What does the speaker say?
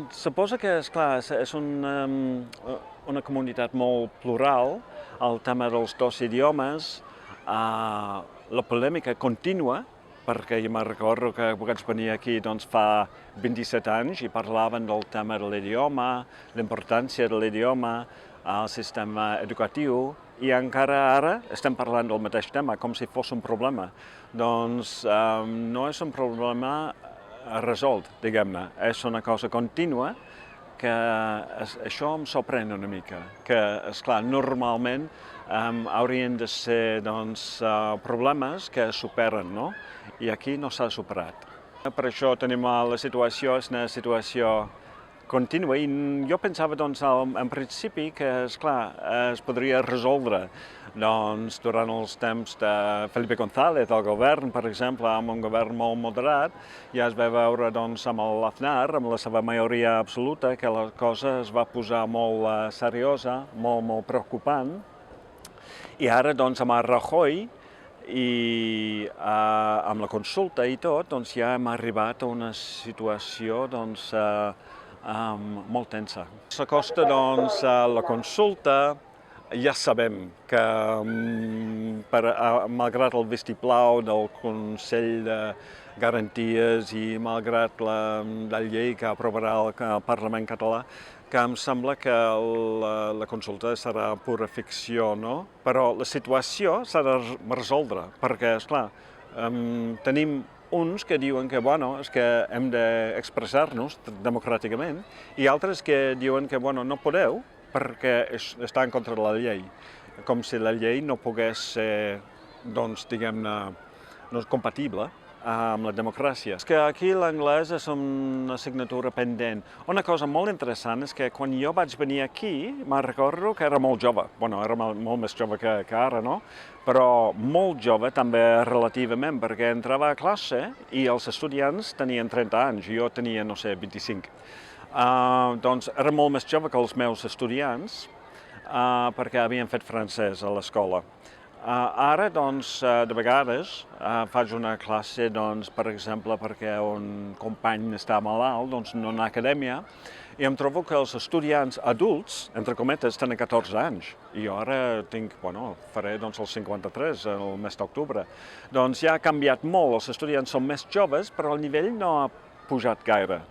Suposo que, esclar, és una comunitat molt plural, el tema dels dos idiomes, la polèmica contínua, perquè jo me'n recordo que vaig venir aquí fa 27 anys i parlaven del tema de l'idioma, l'importància de l'idioma, el sistema educatiu, i encara ara estem parlant del mateix tema, com si fos un problema. Doncs no és un problema resolt, diguem-ne. És una cosa contínua que això em sorprèn una mica, que, esclar, normalment haurien de ser problemes que es superen, no? I aquí no s'ha superat. Per això tenim la situació, és una situació contínua, i jo pensava, en principi, que, esclar, es podria resoldre durant els temps de Felipe González, el govern, per exemple, amb un govern molt moderat, ja es va veure amb l'Aznar, amb la seva majoria absoluta, que la cosa es va posar molt seriosa, molt preocupant, i ara, amb el Rajoy, i amb la consulta i tot, ja hem arribat a una situació molt tensa. S'acosta la consulta, ja sabem que, malgrat el vistiplau del Consell de Garanties i malgrat la llei que aprovarà el Parlament català, que em sembla que la consulta serà pura ficció, no? Però la situació s'ha de resoldre, perquè, esclar, tenim uns que diuen que, és que hem d'expressar-nos democràticament, i altres que diuen que, no podeu perquè està en contra de la llei, com si la llei no pogués ser, diguem-ne, compatible amb la democràcia. És que aquí l'anglès és una assignatura pendent. Una cosa molt interessant és que quan jo vaig venir aquí, me'n recordo que era molt jove. Era molt més jove que ara, no? Però molt jove també relativament, perquè entrava a classe i els estudiants tenien 30 anys, jo tenia, 25. Era molt més jove que els meus estudiants, perquè havien fet francès a l'escola. Ara, de vegades, faig una classe, per exemple, perquè un company està malalt, en una acadèmia, i em trobo que els estudiants adults, entre cometes, tenen 14 anys. I jo ara faré els 53 el mes d'octubre. Ja ha canviat molt, els estudiants són més joves, però el nivell no ha pujat gaire.